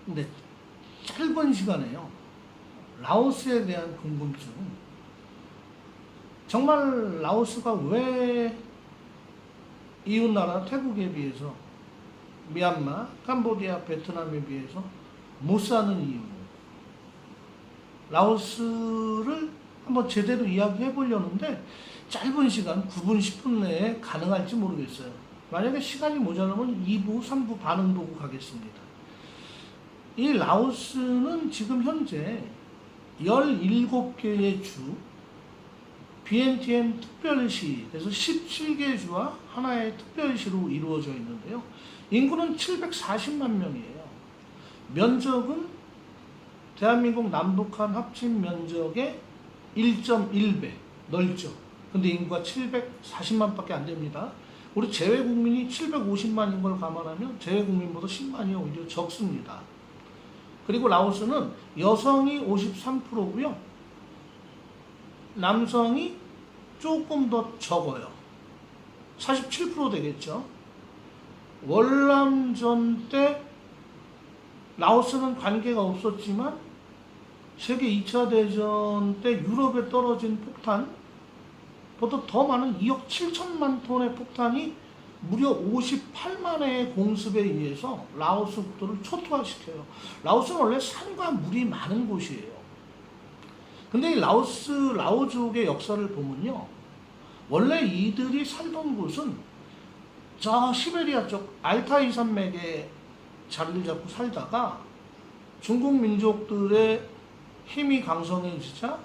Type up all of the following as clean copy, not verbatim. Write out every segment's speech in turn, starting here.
근데 짧은 시간에요. 라오스에 대한 궁금증. 정말 라오스가 왜 이웃나라 태국에 비해서 미얀마, 캄보디아, 베트남에 비해서 못 사는 이유. 라오스를 한번 제대로 이야기해 보려는데 짧은 시간 9분 10분 내에 가능할지 모르겠어요. 만약에 시간이 모자라면 2부 3부 반응 보고 가겠습니다. 이 라오스는 지금 현재 17개의 주 BNTM 특별시, 그래서 17개 주와 하나의 특별시로 이루어져 있는데요. 인구는 740만 명이에요. 면적은 대한민국 남북한 합친 면적의 1.1배 넓죠. 근데 인구가 740만 밖에 안 됩니다. 우리 재외국민이 750만인 걸 감안하면 재외국민보다 10만이 오히려 적습니다. 그리고 라오스는 여성이 53%고요. 남성이 조금 더 적어요. 47% 되겠죠. 월남전 때 라오스는 관계가 없었지만 세계 2차 대전 때 유럽에 떨어진 폭탄보다 더 많은 2억 7천만 톤의 폭탄이 무려 58만 회의 공습에 의해서 라오스 국토를 초토화시켜요. 라오스는 원래 산과 물이 많은 곳이에요. 근데 이 라오족의 역사를 보면요. 원래 이들이 살던 곳은 저 시베리아 쪽 알타이 산맥에 자리를 잡고 살다가 중국 민족들의 힘이 강성해지자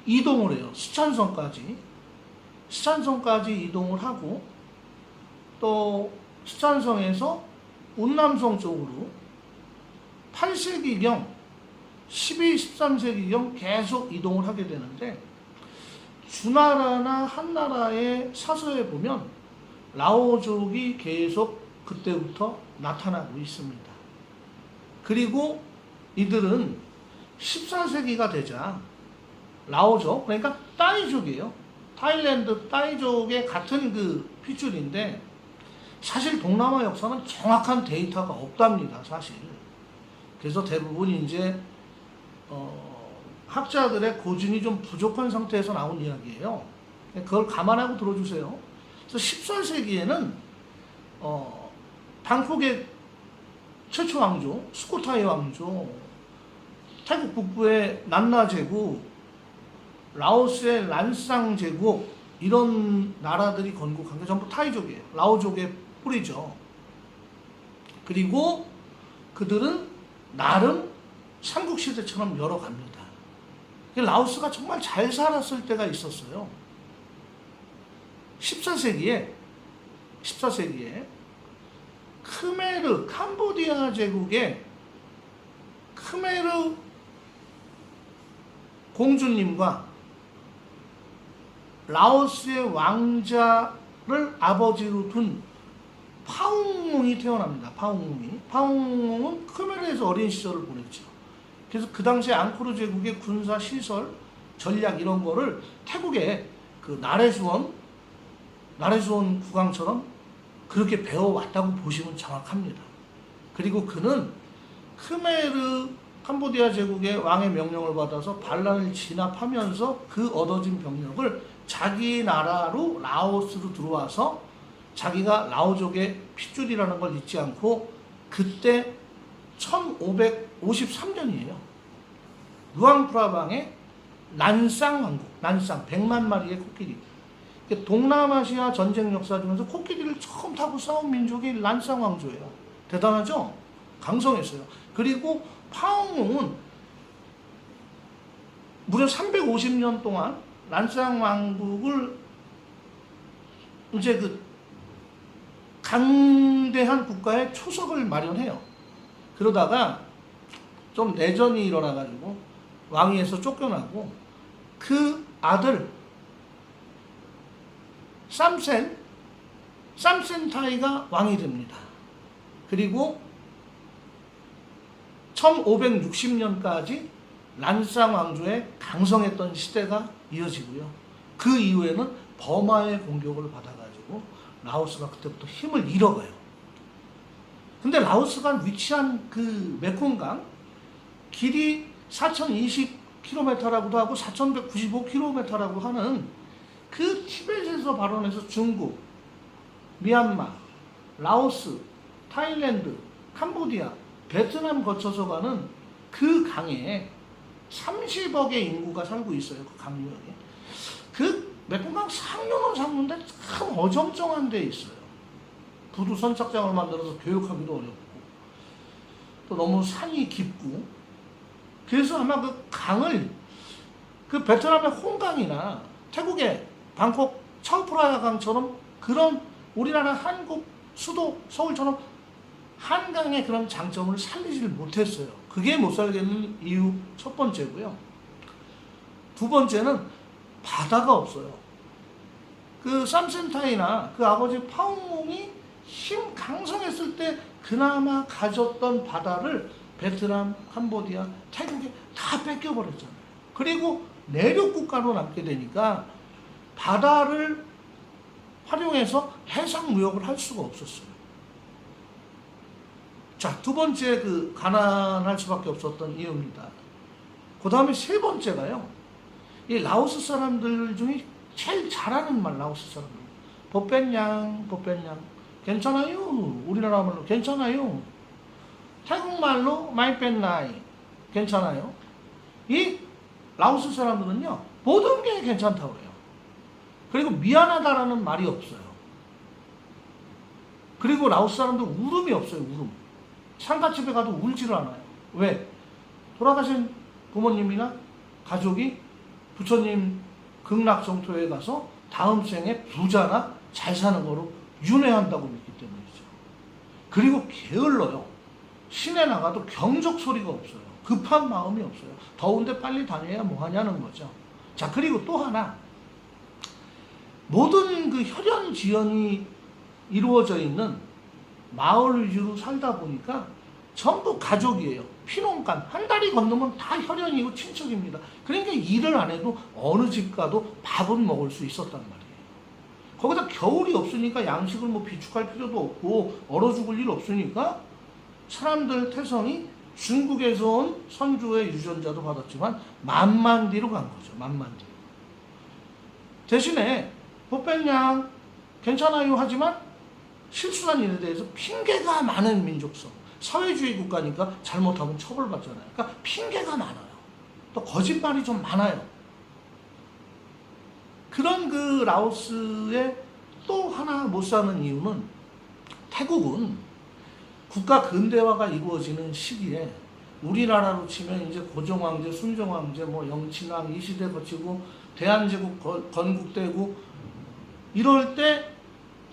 이동을 해요. 스촨성까지 이동을 하고 또 스촨성에서 운남성 쪽으로 8세기경 12, 13세기경 계속 이동을 하게 되는데 주나라나 한나라의 사서에 보면 라오족이 계속 그때부터 나타나고 있습니다. 그리고 이들은 14세기가 되자 라오족, 그러니까 따이족이에요. 타일랜드 따이족의 같은 그 핏줄인데 사실 동남아 역사는 정확한 데이터가 없답니다. 사실. 그래서 대부분 이제 학자들의 고증이 좀 부족한 상태에서 나온 이야기예요. 그걸 감안하고 들어주세요. 그래서 14세기에는 방콕의 최초 왕조, 스코타이 왕조, 태국 북부의 난나 제국, 라오스의 란상 제국, 이런 나라들이 건국한 게 전부 타이족이에요. 라오족의 뿌리죠. 그리고 그들은 나름 삼국시대처럼 열어갑니다. 라오스가 정말 잘 살았을 때가 있었어요. 14세기에 크메르, 캄보디아 제국의 크메르 공주님과 라오스의 왕자를 아버지로 둔 파웅몽이 태어납니다. 파웅몽은 크메르에서 어린 시절을 보냈죠. 그래서 그 당시에 앙코르 제국의 군사 시설, 전략 이런 거를 태국의 그 나레수원 국왕처럼 그렇게 배워왔다고 보시면 정확합니다. 그리고 그는 크메르 캄보디아 제국의 왕의 명령을 받아서 반란을 진압하면서 그 얻어진 병력을 자기 나라로 라오스로 들어와서 자기가 라오족의 핏줄이라는 걸 잊지 않고 그때 1553년이에요. 루앙프라방의 난상 왕국, 난상 100만 마리의 코끼리. 동남아시아 전쟁 역사 중에서 코끼리를 처음 타고 싸운 민족이 란상 왕조예요. 대단하죠? 강성했어요. 그리고 파옹몽은 무려 350년 동안 란상 왕국을 이제 그 강대한 국가의 초석을 마련해요. 그러다가 좀 내전이 일어나가지고 왕위에서 쫓겨나고 그 아들 쌈센타이가 왕이 됩니다. 그리고 1560년까지 란상 왕조의 강성했던 시대가 이어지고요. 그 이후에는 버마의 공격을 받아가지고 라오스가 그때부터 힘을 잃어가요. 근데 라오스가 위치한 그 메콩강 길이 4020km라고도 하고 4195km라고 하는 그 티벳에서 발원해서 중국, 미얀마, 라오스, 타일랜드, 캄보디아, 베트남 거쳐서 가는 그 강에 30억의 인구가 살고 있어요. 그 강유역에. 그 메콩강 상류는 상류인데 참 어정쩡한 데 있어요. 부두 선착장을 만들어서 교육하기도 어렵고 또 너무 산이 깊고 그래서 아마 그 강을 그 베트남의 홍강이나 태국의 방콕 차오프라야 강처럼 그런 우리나라 한국 수도 서울처럼 한강의 그런 장점을 살리질 못했어요. 그게 못 살겠는 이유 첫 번째고요. 두 번째는 바다가 없어요. 그 삼센타이나 그 아버지 파웅몽이 힘 강성했을 때 그나마 가졌던 바다를 베트남, 캄보디아, 태국에 다 뺏겨버렸잖아요. 그리고 내륙 국가로 남게 되니까 바다를 활용해서 해상 무역을 할 수가 없었어요. 자, 두 번째 그 가난할 수밖에 없었던 이유입니다. 그 다음에 세 번째가요. 이 라오스 사람들 중에 제일 잘하는 말, 라오스 사람들. 버뺀양, 버뺀양. 괜찮아요. 우리나라 말로 괜찮아요. 태국말로 마이뺀나이. 괜찮아요. 이 라오스 사람들은요, 모든 게 괜찮다고 해요. 그리고 미안하다라는 말이 없어요. 그리고 라오스 사람들 울음이 없어요, 울음. 상가집에 가도 울지를 않아요. 왜? 돌아가신 부모님이나 가족이 부처님 극락정토에 가서 다음 생에 부자나 잘 사는 거로 윤회한다고 믿기 때문이죠. 그리고 게을러요. 시내 나가도 경적 소리가 없어요. 급한 마음이 없어요. 더운데 빨리 다녀야 뭐하냐는 거죠. 자, 그리고 또 하나. 모든 그 혈연지연이 이루어져 있는 마을 위주로 살다 보니까 전부 가족이에요. 피농간. 한 달이 건너면 다 혈연이고 친척입니다. 그러니까 일을 안 해도 어느 집 가도 밥은 먹을 수 있었단 말이에요. 거기다 겨울이 없으니까 양식을 뭐 비축할 필요도 없고 얼어 죽을 일 없으니까 사람들 태성이 중국에서 온 선조의 유전자도 받았지만 만만디로 간 거죠. 만만디. 대신에 보뺀양 괜찮아요 하지만 실수한 일에 대해서 핑계가 많은 민족성. 사회주의 국가니까 잘못하면 처벌받잖아요. 그러니까 핑계가 많아요. 또 거짓말이 좀 많아요. 그런 그 라오스에 또 하나 못 사는 이유는 태국은 국가 근대화가 이루어지는 시기에 우리나라로 치면 이제 고종황제, 순종황제, 뭐 영친왕 이 시대 거치고 대한제국 건국되고 이럴 때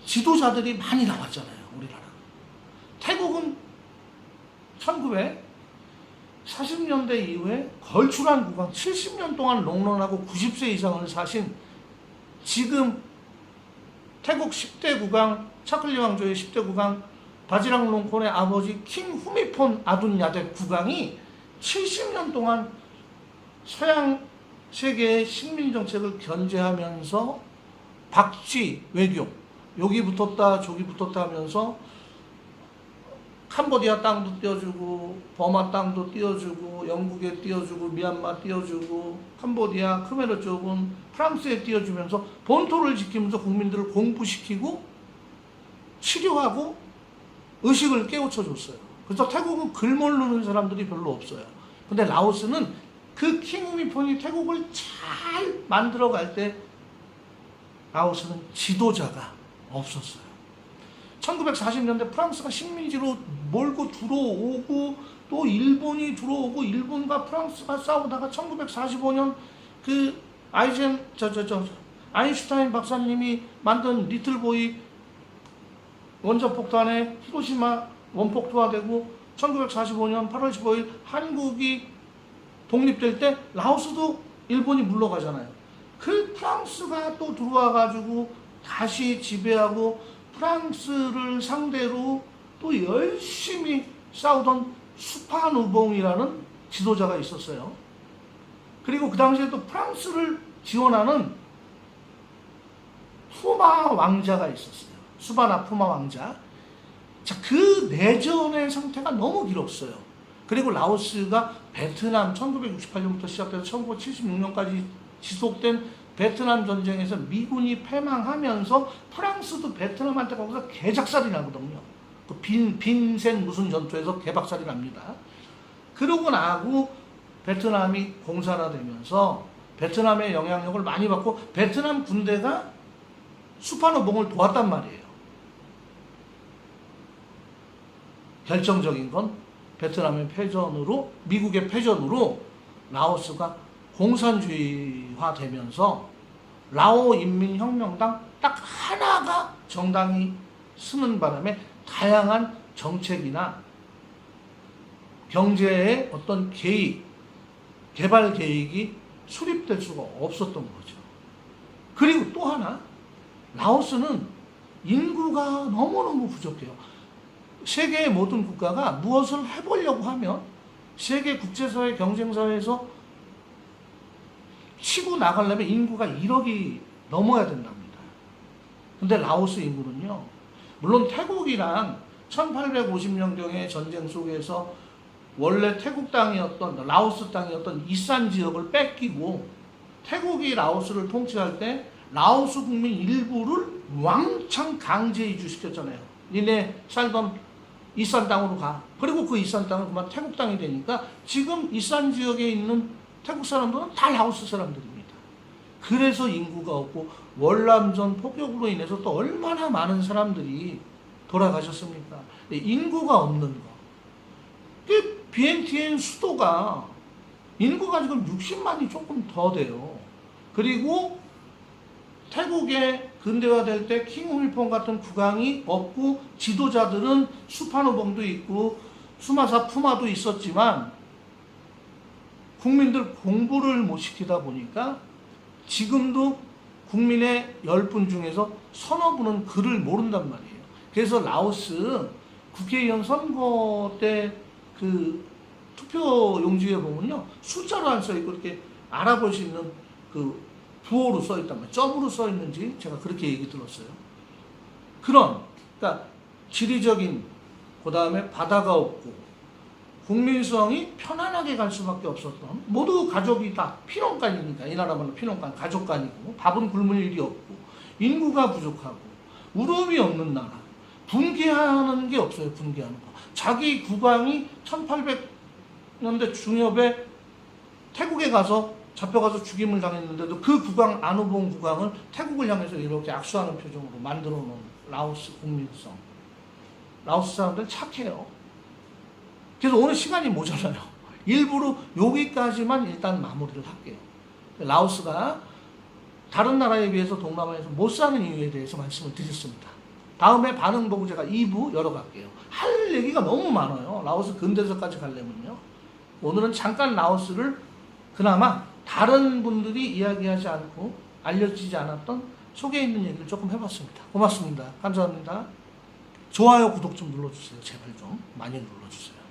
지도자들이 많이 나왔잖아요. 우리나라. 태국은 1940년대 이후에 걸출한 국왕 70년 동안 롱런하고 90세 이상을 사신 지금 태국 10대 국왕 차클리 왕조의 10대 국왕 바지랑 롱콘의 아버지 킹 후미폰 아둔야데 국왕이 70년 동안 서양 세계의 식민정책을 견제하면서 박쥐 외교 여기 붙었다 저기 붙었다 하면서 캄보디아 땅도 띄워주고 버마 땅도 띄워주고 영국에 띄워주고 미얀마 띄워주고 캄보디아 크메르 쪽은 프랑스에 띄워주면서 본토를 지키면서 국민들을 공부시키고 치료하고 의식을 깨우쳐줬어요. 그래서 태국은 글 모르는 사람들이 별로 없어요. 근데 라오스는 그 킹후미폰이 태국을 잘 만들어갈 때 라오스는 지도자가 없었어요. 1940년대 프랑스가 식민지로 몰고 들어오고 또 일본이 들어오고 일본과 프랑스가 싸우다가 1945년 그 아인슈타인 박사님이 만든 리틀보이 원자폭탄에 히로시마 원폭 투하되고 1945년 8월 15일 한국이 독립될 때 라오스도 일본이 물러가잖아요. 그 프랑스가 또 들어와 가지고 다시 지배하고 프랑스를 상대로 또 열심히 싸우던 수파누봉이라는 지도자가 있었어요. 그리고 그 당시에 또 프랑스를 지원하는 푸마 왕자가 있었어요. 수바나 푸마 왕자. 자, 그 내전의 상태가 너무 길었어요. 그리고 라오스가 베트남 1968년부터 시작해서 1976년까지 지속된 베트남 전쟁에서 미군이 패망하면서 프랑스도 베트남한테 거기서 개작살이 나거든요. 그 빈센 무슨 전투에서 개박살이 납니다. 그러고 나고 베트남이 공산화되면서 베트남의 영향력을 많이 받고 베트남 군대가 수파노봉을 도왔단 말이에요. 결정적인 건 베트남의 패전으로, 미국의 패전으로 라오스가 공산주의화 되면서 라오 인민혁명당 딱 하나가 정당이 쓰는 바람에 다양한 정책이나 경제의 어떤 계획, 개발 계획이 수립될 수가 없었던 거죠. 그리고 또 하나, 라오스는 인구가 너무너무 부족해요. 세계의 모든 국가가 무엇을 해보려고 하면 세계 국제사회 경쟁사회에서 치고 나가려면 인구가 1억이 넘어야 된답니다. 근데 라오스 인구는요, 물론 태국이랑 1850년경의 전쟁 속에서 원래 태국 땅이었던, 라오스 땅이었던 이산 지역을 뺏기고 태국이 라오스를 통치할 때 라오스 국민 일부를 왕창 강제 이주시켰잖아요. 니네 살던 이산 땅으로 가. 그리고 그 이산 땅은 그만 태국 땅이 되니까 지금 이산 지역에 있는 태국 사람들은 다 라오스 사람들입니다. 그래서 인구가 없고 월남전 폭격으로 인해서 또 얼마나 많은 사람들이 돌아가셨습니까? 인구가 없는 거. 비엔티엔 수도가 인구가 지금 60만이 조금 더 돼요. 그리고 태국의 근대화될 때 킹홀폰 같은 국왕이 없고 지도자들은 수파노봉도 있고 수마사 푸마도 있었지만 국민들 공부를 못 시키다 보니까 지금도 국민의 10분 중에서 서너 분은 글을 모른단 말이에요. 그래서 라오스 국회의원 선거 때 그 투표 용지에 보면요, 숫자로 안 써있고 이렇게 알아볼 수 있는 그 부호로 써있단 말이에요. 점으로 써있는지 제가 그렇게 얘기 들었어요. 그러니까 지리적인, 그 다음에 바다가 없고 국민성이 편안하게 갈 수밖에 없었던, 모두 가족이 다 피농간이니까, 이 나라 말로 피농간, 가족간이고 밥은 굶을 일이 없고 인구가 부족하고 우름이 없는 나라, 분개하는 게 없어요. 분개하는 거. 자기 국왕이 1800년대 중엽에 태국에 가서 잡혀가서 죽임을 당했는데도 그 국왕, 아누봉 국왕을 태국을 향해서 이렇게 악수하는 표정으로 만들어 놓은 라오스 국민성. 라오스 사람들 착해요. 그래서 오늘 시간이 모자라요. 일부러 여기까지만 일단 마무리를 할게요. 라오스가 다른 나라에 비해서 동남아에서 못 사는 이유에 대해서 말씀을 드렸습니다. 다음에 반응 보고 제가 2부 열어갈게요. 할 얘기가 너무 많아요. 라오스 근대사까지 가려면요. 오늘은 잠깐 라오스를 그나마 다른 분들이 이야기하지 않고 알려지지 않았던 속에 있는 얘기를 조금 해봤습니다. 고맙습니다. 감사합니다. 좋아요, 구독 좀 눌러주세요. 제발 좀 많이 눌러주세요.